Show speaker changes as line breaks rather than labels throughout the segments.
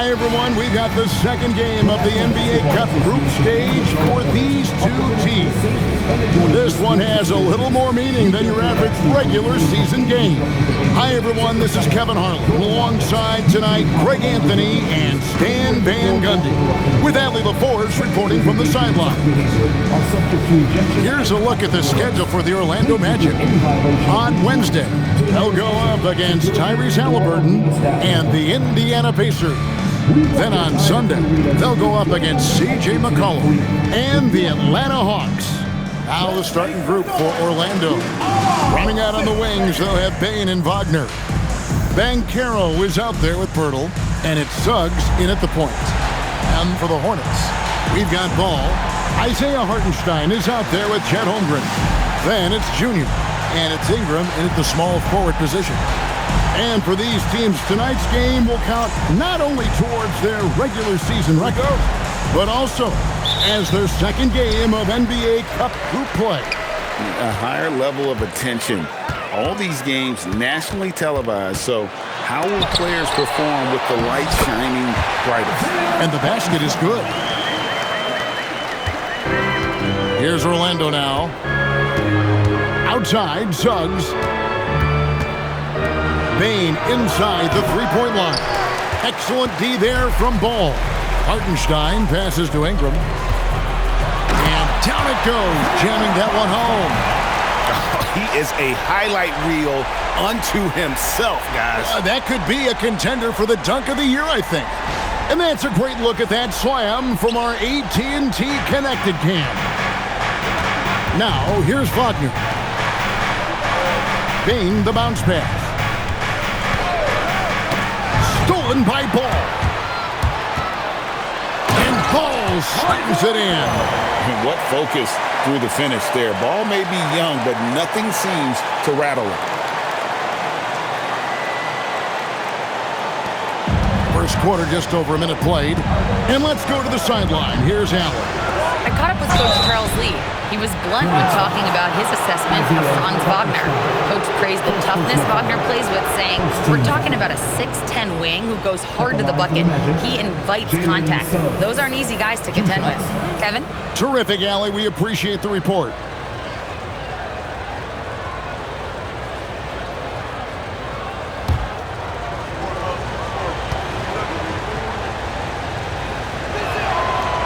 Hi, everyone. We've got the second game of the NBA Cup group stage for these two teams. This one has a little more meaning than your average regular season game. Hi, everyone. This is Kevin Harlan. Alongside tonight, Greg Anthony and Stan Van Gundy, with Adley LaForce reporting from the sideline. Here's a look at the schedule for the Orlando Magic. On Wednesday, they'll go up against Tyrese Halliburton and the Indiana Pacers. Then on Sunday, they'll go up against C.J. McCollum and the Atlanta Hawks. Now the starting group for Orlando. Running out on the wings, they'll have Bane and Wagner. Banchero is out there with Pirtle, and it's Suggs in at the point. And for the Hornets, we've got Ball. Isaiah Hartenstein is out there with Chet Holmgren. Then it's Junior, and it's Ingram in at the small forward position. And for these teams, tonight's game will count not only towards their regular season record, but also as their second game of NBA Cup group play.
A higher level of attention. All these games nationally televised, so how will players perform with the light shining brightest?
And the basket is good. Here's Orlando now. Outside, Suggs. Bane inside the three-point line. Excellent D there from Ball. Hartenstein passes to Ingram. And down it goes, jamming that one home.
He is a highlight reel unto himself, guys.
That could be a contender for the dunk of the year, I think. And that's a great look at that slam from our AT&T Connected Cam. Now, here's Wagner. Bane, the bounce pass. Stolen by Ball. And Ball slams it in.
And what focus through the finish there. Ball may be young, but nothing seems to rattle him.
First quarter, just over a minute played. And let's go to the sideline. Here's Allen.
I caught up with Coach Charles Lee. He was blunt when talking about his assessment of Franz Wagner. Coach praised the toughness Wagner plays with, saying, "We're talking about a 6'10" wing who goes hard to the bucket. He invites contact. Those aren't easy guys to contend with." Kevin?
Terrific, Allie. We appreciate the report.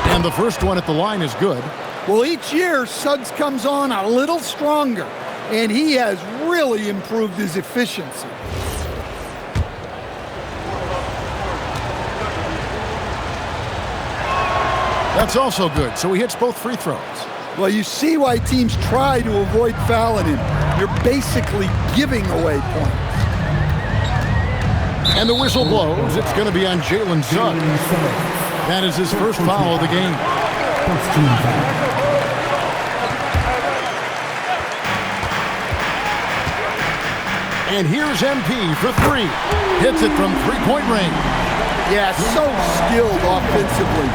And the first one at the line is good.
Well, each year, Suggs comes on a little stronger, and he has really improved his efficiency.
That's also good, so he hits both free throws.
Well, you see why teams try to avoid fouling him. You're basically giving away points.
And the whistle blows. It's going to be on Jalen Suggs. That is his first foul of the game. And here's MP for three. Hits it from three-point range.
Yeah, so skilled offensively.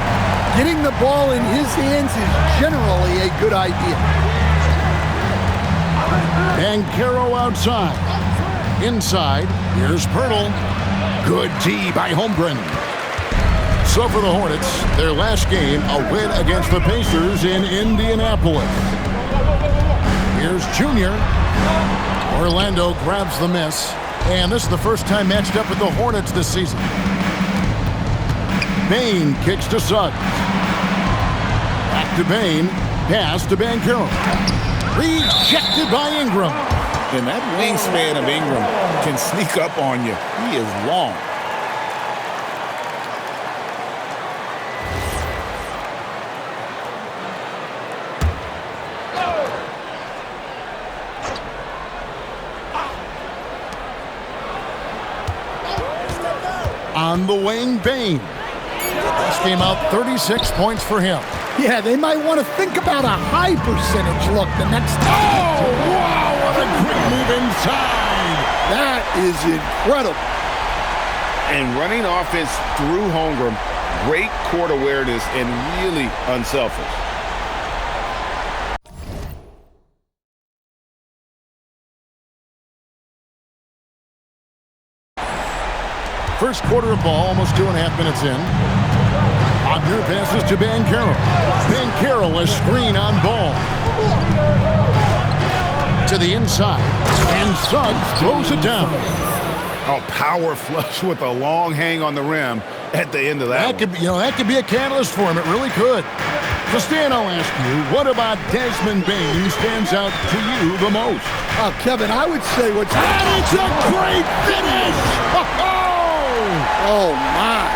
Getting the ball in his hands is generally a good idea.
Banchero outside. Inside, here's Pirtle. Good D by Holmgren. So for the Hornets, their last game, a win against the Pacers in Indianapolis. Here's Junior. Orlando grabs the miss, and this is the first time matched up with the Hornets this season. Bane kicks to Suggs. Back to Bane. Pass to Banchero. Rejected by Ingram.
And that wingspan of Ingram can sneak up on you. He is long.
On the wing, Bane. This came out 36 points for him.
Yeah, they might want to think about a high percentage look the next time.
Oh, wow, what a great move inside.
That is incredible.
And running offense through Holmgren, great court awareness and really unselfish.
First quarter of ball, almost 2.5 minutes in. Wagner passes to Banchero. Banchero, a screen on ball. To the inside, and Suggs throws it down.
A power flush with a long hang on the rim at the end of that.
That could be a catalyst for him. It really could. So Stan, I'll ask you, what about Desmond Bane stands out to you the most?
Kevin, I would say what's...
And it's a great finish!
Oh, my.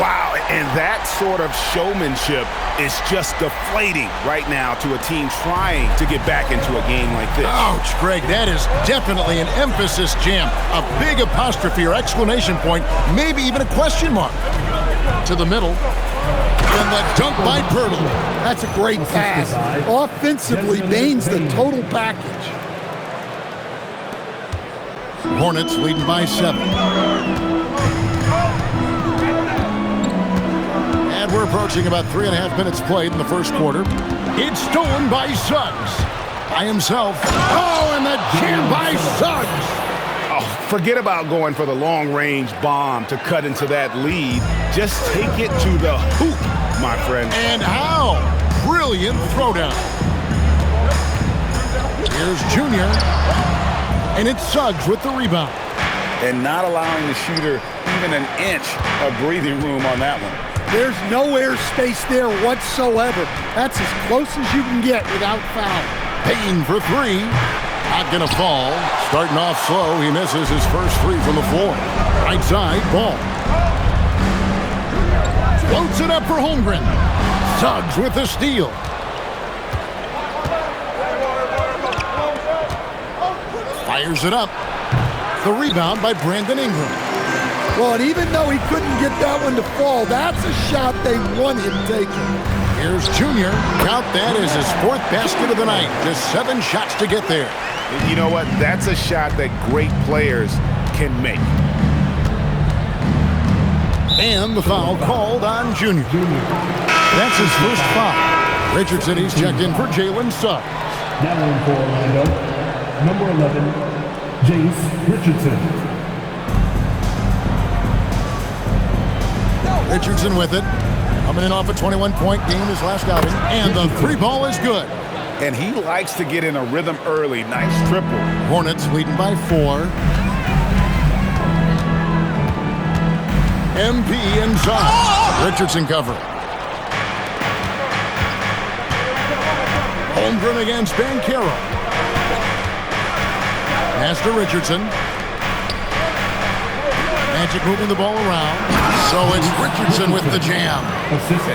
Wow, and that sort of showmanship is just deflating right now to a team trying to get back into a game like this.
Ouch, Greg, that is definitely an emphasis jam. A big apostrophe or exclamation point, maybe even a question mark. To the middle. And the dunk by Pirtle.
That's a great pass. Offensively, Bane's the total package.
Hornets leading by 7. And we're approaching about 3.5 minutes played in the first quarter. It's stolen by Suggs. By himself. Oh, and the jam by Suggs.
Oh, forget about going for the long-range bomb to cut into that lead. Just take it to the hoop, my friend.
And how? Brilliant throwdown. Here's Junior. And it's Suggs with the rebound.
And not allowing the shooter even an inch of breathing room on that one.
There's no air space there whatsoever. That's as close as you can get without foul.
Payne for 3. Not gonna fall. Starting off slow, he misses his first 3 from the floor. Right side, Ball. Floats it up for Holmgren. Suggs with the steal. Fires it up. The rebound by Brandon Ingram.
Well, and even though he couldn't get that one to fall, that's a shot they want him taking.
Here's Junior. Count that as his 4th basket of the night. Just 7 shots to get there.
You know what? That's a shot that great players can make.
And the foul called on Junior. That's his first foul. Richardson, he's checked in for Jalen Suggs.
Now in for Orlando, number 11, Jace Richardson.
Richardson with it. Coming in off a 21-point game his last outing. And the 3 ball is good.
And he likes to get in a rhythm early. Nice triple.
Hornets leading by 4. MP inside. Richardson covering. Holmgren against Banchero. Pass to Richardson. Magic moving the ball around. So it's Richardson with the jam.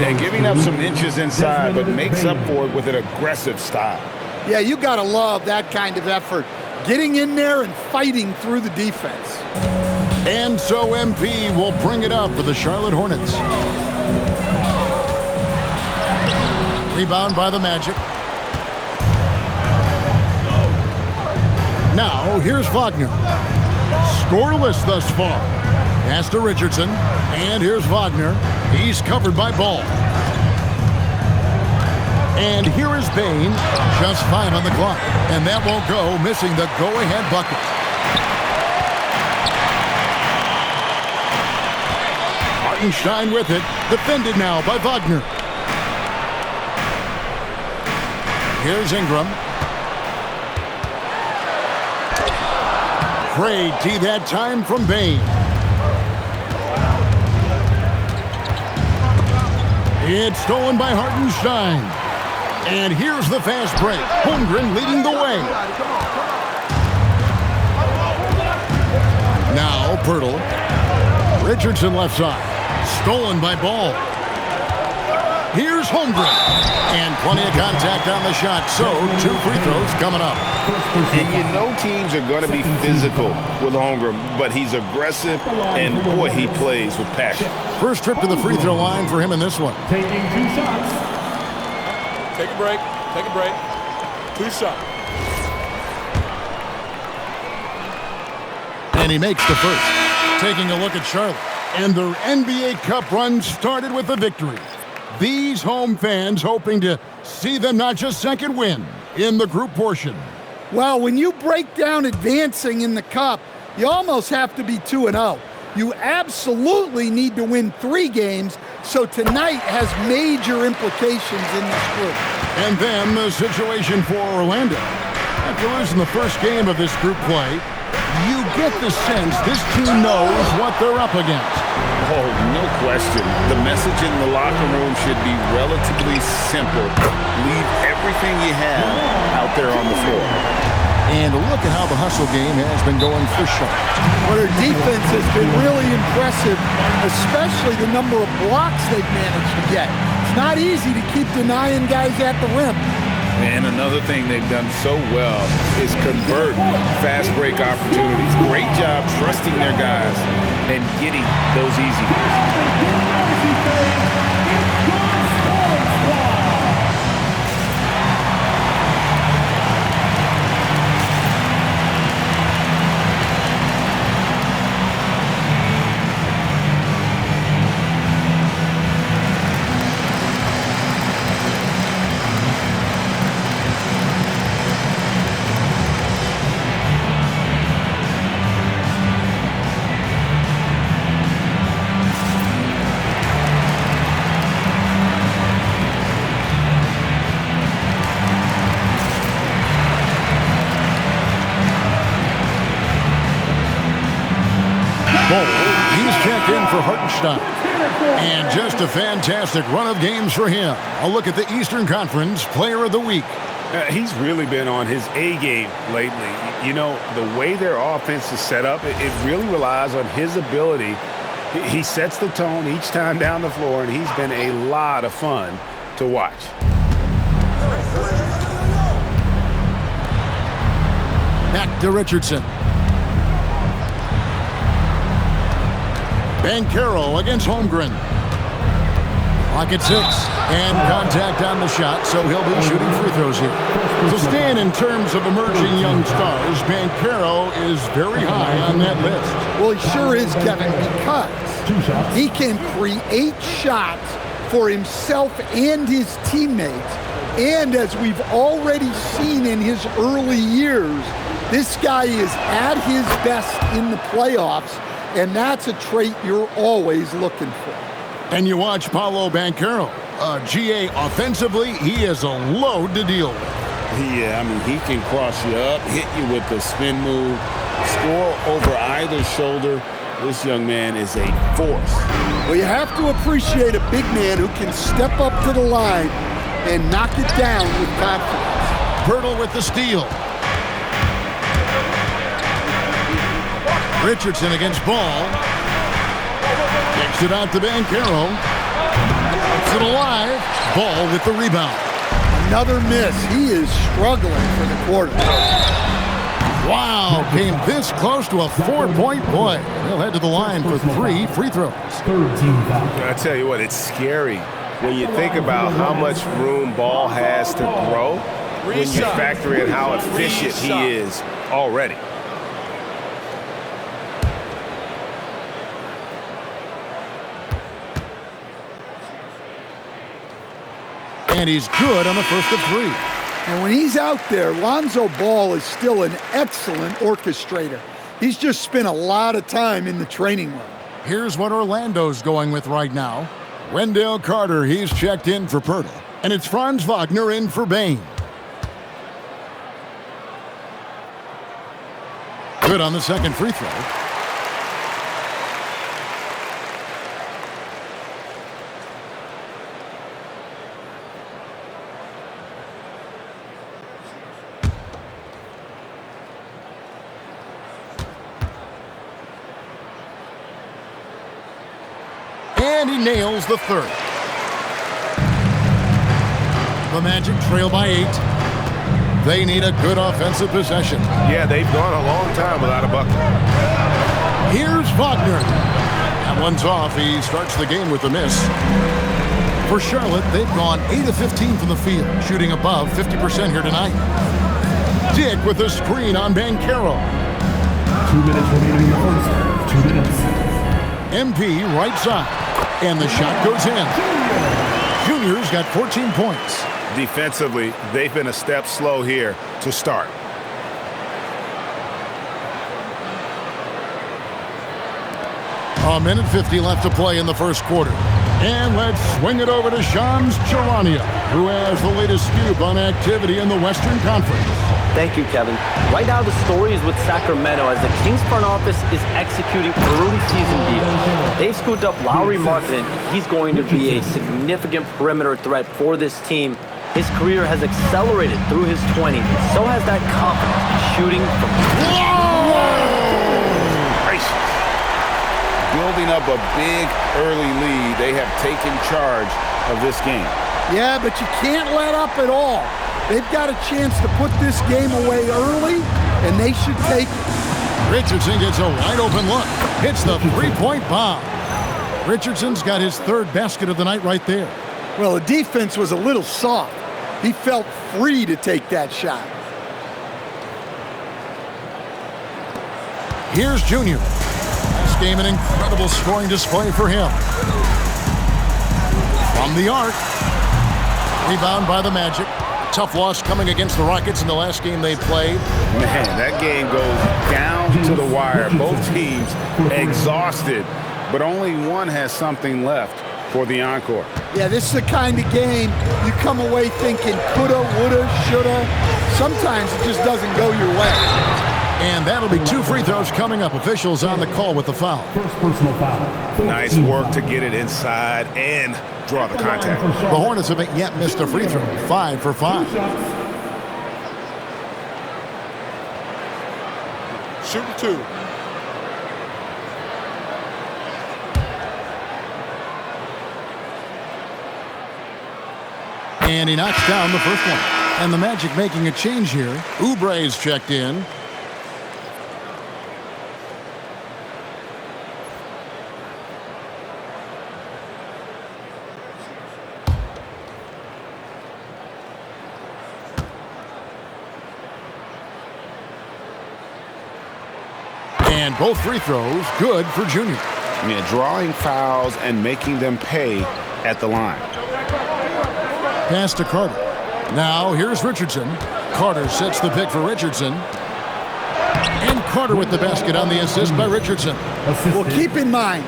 And giving up some inches inside, but makes up for it with an aggressive style.
Yeah, you got to love that kind of effort. Getting in there and fighting through the defense.
And so MP will bring it up for the Charlotte Hornets. Rebound by the Magic. Now, here's Wagner. Scoreless thus far. Pass to Richardson. And here's Wagner. He's covered by Ball. And here is Bane. Just 5 on the clock. And that won't go, missing the go-ahead bucket. Hartenstein with it. Defended now by Wagner. Here's Ingram. Great tee that time from Bane. It's stolen by Hartenstein. And here's the fast break. Holmgren leading the way. Now Pirtle. Richardson left side. Stolen by Ball. Here's Holmgren. And plenty of contact on the shot. So 2 free throws coming up.
And you know teams are going to be physical with Holmgren, but he's aggressive, and boy, he plays with passion.
First trip to the free throw line for him in this one.
Taking 2 shots.
Take a break. Take a break. 2 shots.
And he makes the first. Taking a look at Charlotte. And their NBA Cup run started with a victory. These home fans hoping to see them not just second win in the group portion.
Well, when you break down advancing in the Cup, You almost have to be 2-0. You absolutely need to win 3 games, so tonight has major implications in this group.
And then the situation for Orlando. After losing the first game of this group play, you get the sense this team knows what they're up against.
Oh, no question. The message in the locker room should be relatively simple. Leave everything you have out there on the floor.
And look at how the hustle game has been going for Charlotte.
Well, their defense has been really impressive, especially the number of blocks they've managed to get. It's not easy to keep denying guys at the rim.
And another thing they've done so well is convert fast break opportunities. Great job trusting their guys and getting those easy ones.
He's checked in for Hartenstein. And just a fantastic run of games for him. A look at the Eastern Conference Player of the Week.
He's really been on his A game lately. You know, the way their offense is set up, it really relies on his ability. He sets the tone each time down the floor, and he's been a lot of fun to watch.
Back to Richardson. Banchero against Holmgren. Clock at 6. And contact on the shot, so he'll be shooting free throws here. So Stan, in terms of emerging young stars, Banchero is very high on that list.
Well, he sure is, Kevin, because he can create shots for himself and his teammates. And as we've already seen in his early years, this guy is at his best in the playoffs, and that's a trait you're always looking for.
And you watch Paolo Banchero. GA, offensively, he is a load to deal with.
Yeah, I mean, he can cross you up, hit you with the spin move, score over either shoulder. This young man is a force.
Well, you have to appreciate a big man who can step up to the line and knock it down with confidence.
Pirtle with the steal. Richardson against Ball. Kicks it out to Banchero. Keeps it alive. Ball with the rebound.
Another miss. He is struggling for the quarter.
Wow, came this close to a 4-point play. He'll head to the line for 3 free throws.
I tell you what, it's scary when you think about how much room Ball has to throw when you factor in how efficient he is already.
And he's good on the first of 3.
And when he's out there, Lonzo Ball is still an excellent orchestrator. He's just spent a lot of time in the training room.
Here's what Orlando's going with right now. Wendell Carter, he's checked in for Pirtle. And it's Franz Wagner in for Bain. Good on the second free throw. And he nails the third. The Magic trail by 8. They need a good offensive possession.
Yeah, they've gone a long time without a bucket.
Here's Wagner. That one's off. He starts the game with a miss. For Charlotte, they've gone 8 of 15 from the field, shooting above 50% here tonight. Dick with a screen on Banchero.
2 minutes remaining in the first. 2 minutes.
MP right side. And the shot goes in. Junior's got 14 points.
Defensively, they've been a step slow here to start.
A minute 50 left to play in the first quarter. And let's swing it over to Shams Charania, who has the latest scoop on activity in the Western Conference.
Thank you, Kevin. Right now, the story is with Sacramento as the Kings front office is executing early season deals. They've scooped up Lauri Markkanen. He's going to be a significant perimeter threat for this team. His career has accelerated through his 20s, and so has that confidence in shooting from...
Gracious. Building up a big early lead, they have taken charge of this game.
Yeah, but you can't let up at all. They've got a chance to put this game away early, and they should take it.
Richardson gets a wide-open look. Hits the three-point bomb. Richardson's got his third basket of the night right there.
Well, the defense was a little soft. He felt free to take that shot.
Here's Junior. This game an incredible scoring display for him. From the arc. Rebound by the Magic. Tough loss coming against the Rockets in the last game they played.
Man, that game goes down to the wire. Both teams exhausted, but only one has something left for the encore.
Yeah, this is the kind of game you come away thinking coulda, woulda, shoulda. Sometimes it just doesn't go your way.
And that'll be 2 free throws coming up. Officials on the call with the foul.
First personal foul.
Nice work to get it inside and draw the contact.
The Hornets haven't yet missed a free throw. 5 for 5.
Shooting 2.
And he knocks down the first one. And the Magic making a change here. Oubre's checked in. And both free throws good for Junior.
Yeah, drawing fouls and making them pay at the line.
Pass to Carter. Now here's Richardson. Carter sets the pick for Richardson. And Carter with the basket on the assist by Richardson.
Well, keep in mind,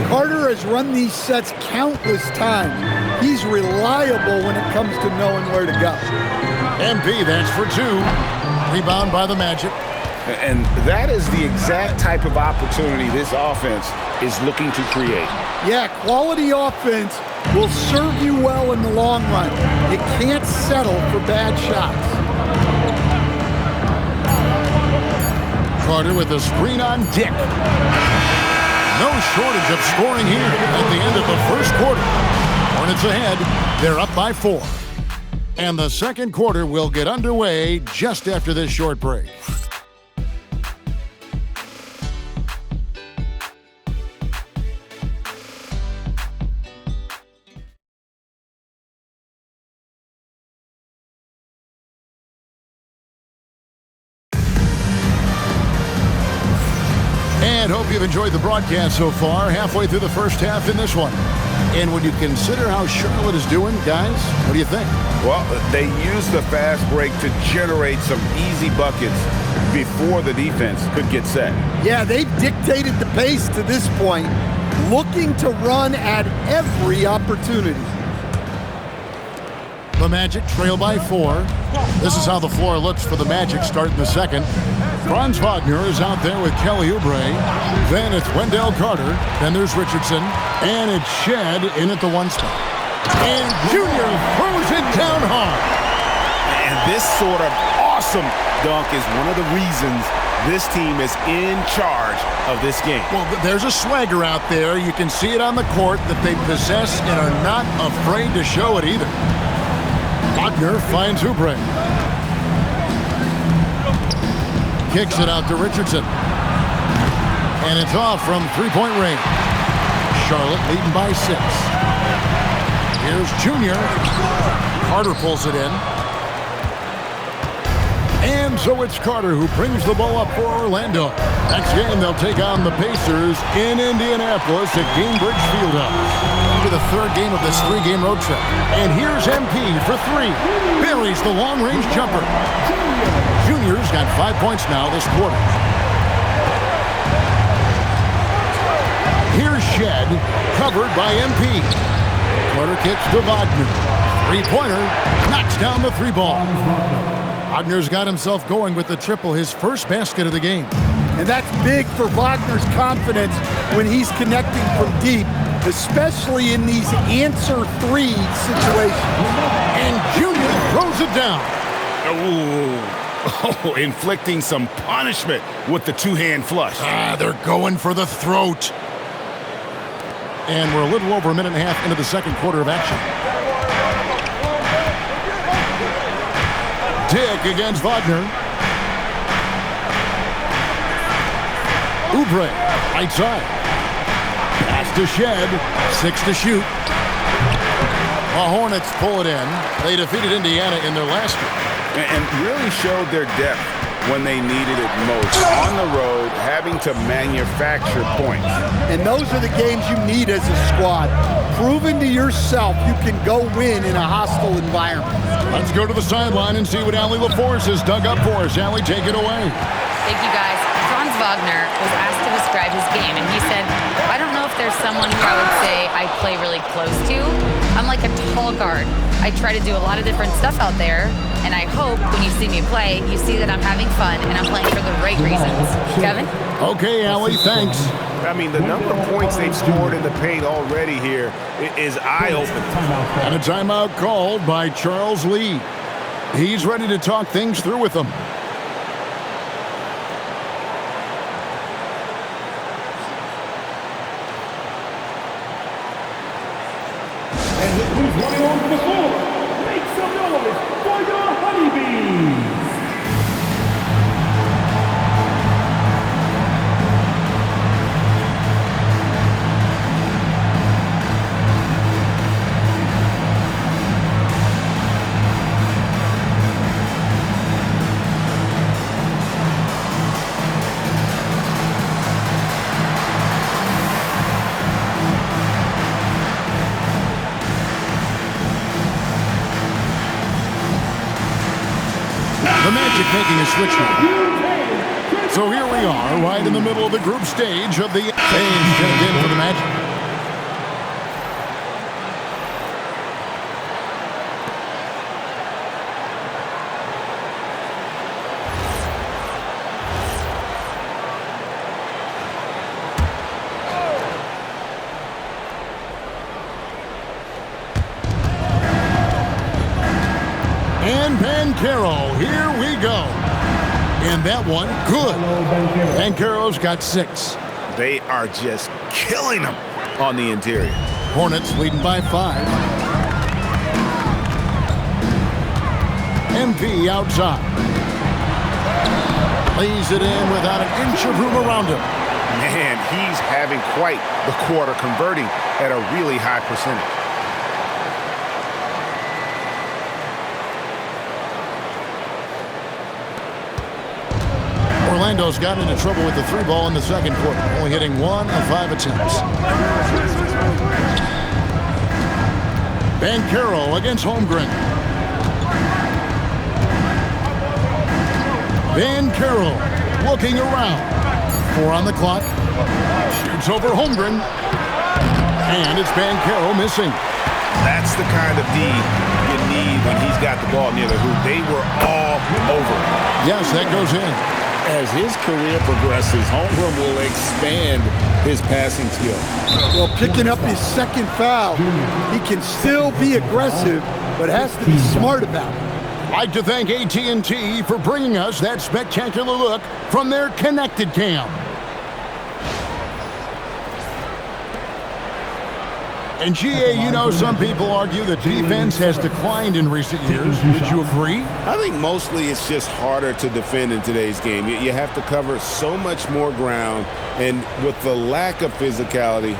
Carter has run these sets countless times. He's reliable when it comes to knowing where to go.
MP, that's for 2. Rebound by the Magic.
And that is the exact type of opportunity this offense is looking to create.
Yeah, quality offense will serve you well in the long run. You can't settle for bad shots.
Carter with a screen on Dick. No shortage of scoring here at the end of the first quarter. Hornets ahead. They're up by 4. And the second quarter will get underway just after this short break. And hope you've enjoyed the broadcast so far, halfway through the first half in this one. And when you consider how Charlotte is doing, guys, what do you think?
Well, they used the fast break to generate some easy buckets before the defense could get set.
Yeah, they've dictated the pace to this point, looking to run at every opportunity.
The Magic trail by 4. This is how the floor looks for the Magic starting the second. Franz Wagner is out there with Kelly Oubre. Then it's Wendell Carter. Then there's Richardson. And it's Shed in at the 1 spot. And Junior throws it down hard.
And this sort of awesome dunk is one of the reasons this team is in charge of this game.
Well, there's a swagger out there. You can see it on the court that they possess and are not afraid to show it either. Wagner finds Oubre. Kicks it out to Richardson. And it's off from three-point range. Charlotte leading by 6. Here's Junior. Carter pulls it in. And so it's Carter who brings the ball up for Orlando. Next game, they'll take on the Pacers in Indianapolis at Gainbridge Fieldhouse. For the third game of this 3-game road trip. And here's MP for 3. Buries the long-range jumper. Junior's got 5 points now this quarter. Shed, covered by MP. Quarter kicks to Wagner. Three-pointer, knocks down the three ball. Wagner's got himself going with the triple, his first basket of the game.
And that's big for Wagner's confidence when he's connecting from deep, especially in these answer three situations.
And Junior throws it down.
Oh, inflicting some punishment with the two-hand flush.
They're going for the throat. And we're a little over a minute and a half into the second quarter of action. Dick against Wagner. Oubre, right side. Pass to Shed, 6 to shoot. The Hornets pull it in. They defeated Indiana in their last game.
And really showed their depth when they needed it most. On the road, having to manufacture points.
And those are the games you need as a squad. Proving to yourself you can go win in a hostile environment.
Let's go to the sideline and see what Allie LaForce has dug up for us. Allie, take it away.
Thank you, guys. Franz Wagner was asked to describe his game, and he said, I don't know if there's someone who I would say I play really close to. I'm like a tall guard. I try to do a lot of different stuff out there, and I hope when you see me play, you see that I'm having fun and I'm playing for the right reasons. Kevin?
Okay, Allie, thanks.
I mean, the number of points they've scored in the paint already here is eye-opening.
And a timeout called by Charles Lee. He's ready to talk things through with them.
And look who's running onto the floor. Make some noise for your honeybees.
The Magic making a switch now. So here we are, right in the middle of the group stage of the game. Checked in for the Magic. And Banchero, here we go. And that one, good. Banchero's got 6.
They are just killing them on the interior.
Hornets leading by 5. MP outside. Lays it in without an inch of room around him.
Man, he's having quite the quarter, converting at a really high percentage.
Orlando's got into trouble with the 3 ball in the second quarter, only hitting 1 of 5 attempts. Banchero against Holmgren. Banchero looking around. 4 on the clock. Shoots over Holmgren. And it's Banchero missing.
That's the kind of D you need when he's got the ball near the hoop. They were all over it.
Yes, that goes in.
As his career progresses, Holmgren will expand his passing skill.
Well, picking up his second foul, he can still be aggressive, but has to be smart about it.
I'd like to thank AT&T for bringing us that spectacular look from their Connected Cam. And GA, you know, some people argue that defense has declined in recent years. Would you agree?
I think mostly it's just harder to defend in today's game. You have to cover so much more ground, and with the lack of physicality,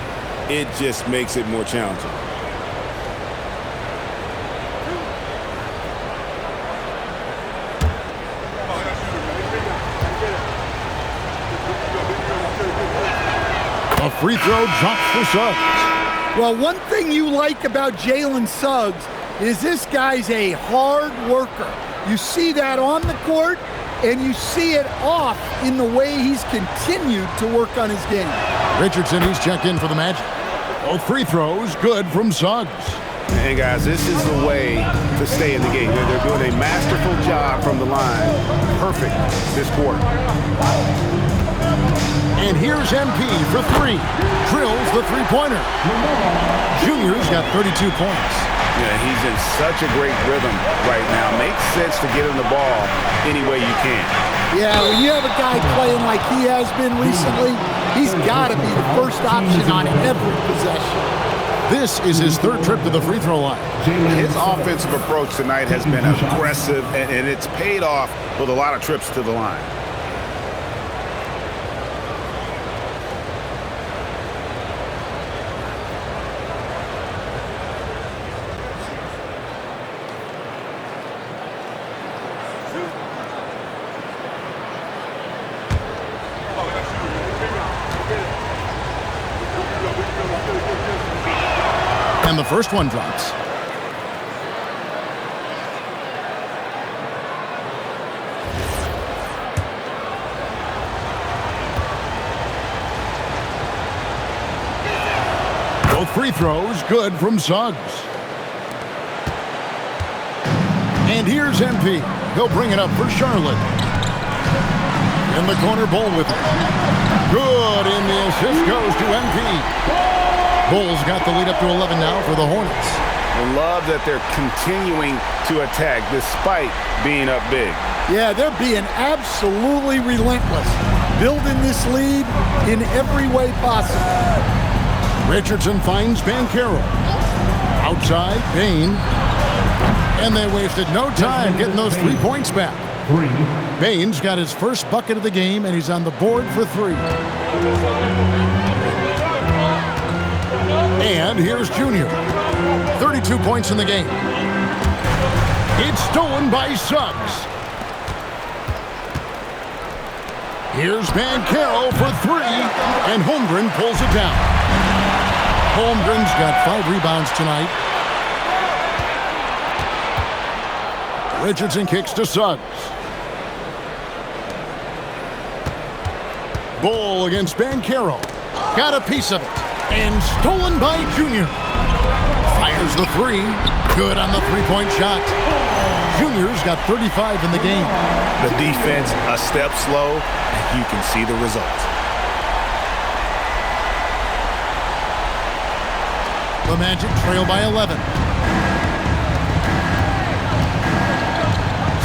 it just makes it more challenging.
A free throw drops for Suggs.
Well, one thing you like about Jalen Suggs is this guy's a hard worker. You see that on the court, and you see it off in the way he's continued to work on his game.
Richardson, he's checked in for the Magic. Both free throws good from Suggs.
And guys, this is the way to stay in the game. They're doing a masterful job from the line. Perfect this quarter.
And here's MP for three. Drills the three-pointer. Junior's got 32 points.
Yeah, he's in such a great rhythm right now. Makes sense to get him the ball any way you can.
Yeah, when you have a guy playing like he has been recently, he's got to be the first option on every possession.
This is his third trip to the free throw line.
His offensive approach tonight has been aggressive, and it's paid off with a lot of trips to the line.
And the first one drops. Both free throws good from Suggs. And here's MP. He'll bring it up for Charlotte. In the corner, Bull with it. Good, and the assist goes to MP. Bulls got the lead up to 11 now for the Hornets.
I love that they're continuing to attack despite being up big.
Yeah, they're being absolutely relentless, building this lead in every way possible.
Richardson finds Bancaro. Outside, Bain. And they wasted no time getting those 3 points back. Bain's got his first bucket of the game, and he's on the board for three. And here's Junior. 32 points in the game. It's stolen by Suggs. Here's Bancaro for three, and Holmgren pulls it down. Holmgren's got 5 rebounds tonight. Richardson kicks to Suggs. Bull against Bancaro. Got a piece of it. And stolen by Junior. Fires the three. Good on the three-point shot. Junior's got 35 in the game.
The defense a step slow, and you can see the result.
The Magic trail by 11.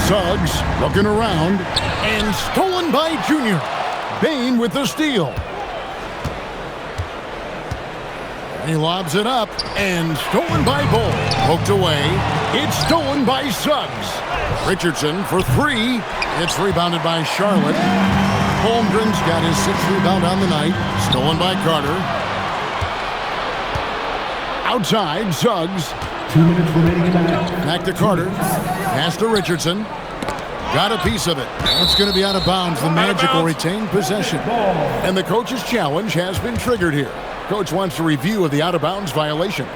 Suggs looking around. And stolen by Junior. Bain with the steal. He lobs it up, and stolen by Bull. Poked away. It's stolen by Suggs. Richardson for three. It's rebounded by Charlotte. Holmgren's got his 6th rebound on the night. Stolen by Carter. Outside, Suggs.
2 minutes remaining in the match.
Back to Carter. Pass to Richardson. Got a piece of it. That's going to be out of bounds. The Magic will retain possession. And the coach's challenge has been triggered here. Coach wants a review of the out-of-bounds violation.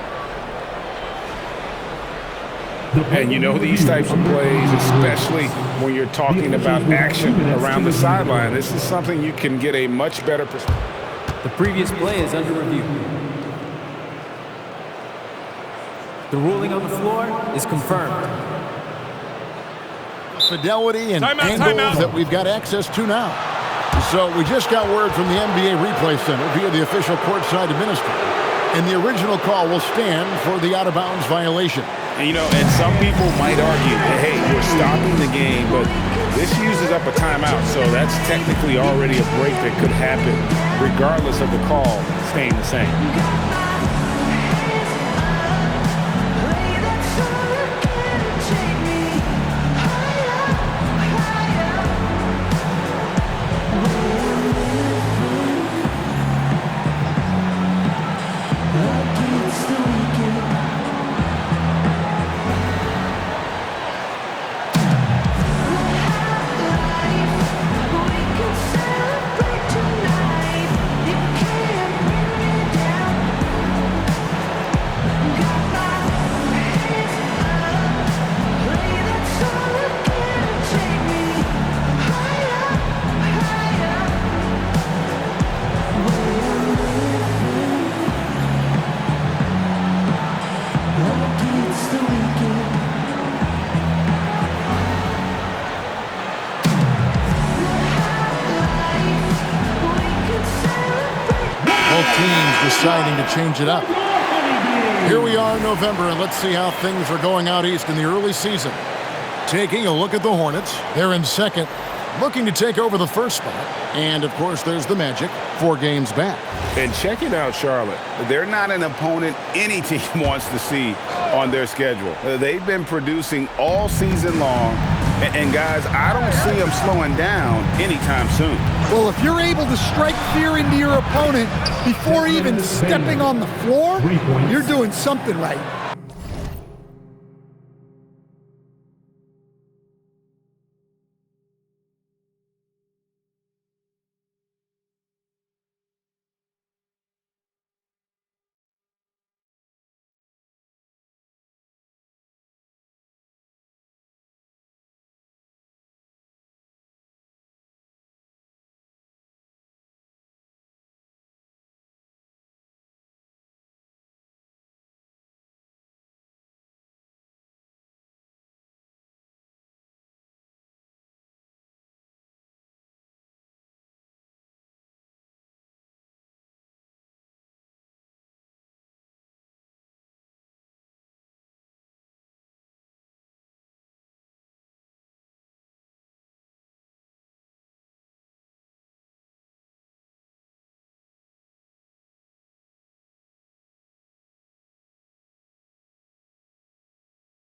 And you know these types of plays, especially when you're talking about action around the sideline, this is something you can get a much better perspective.
The previous play is under review. The ruling on the floor is confirmed.
Fidelity and
Timeout.
angles that we've got access to now. So we just got word from the NBA Replay Center via the official courtside administrator. And the original call will stand for the out-of-bounds violation.
And, you know, and some people might argue that, hey, we're stopping the game, but this uses up a timeout, so that's technically already a break that could happen regardless of the call staying the same.
both teams deciding to change it up. Here we are in November, and let's see how things are going out east in the early season. Taking a look at the Hornets. They're in second, looking to take over the first spot. And, of course, there's the Magic, 4 games back.
And checking out Charlotte, they're not an opponent any team wants to see on their schedule. They've been producing all season long. And guys, I don't see them slowing down anytime soon.
Well, if you're able to strike fear into your opponent before even stepping on the floor, you're doing something right.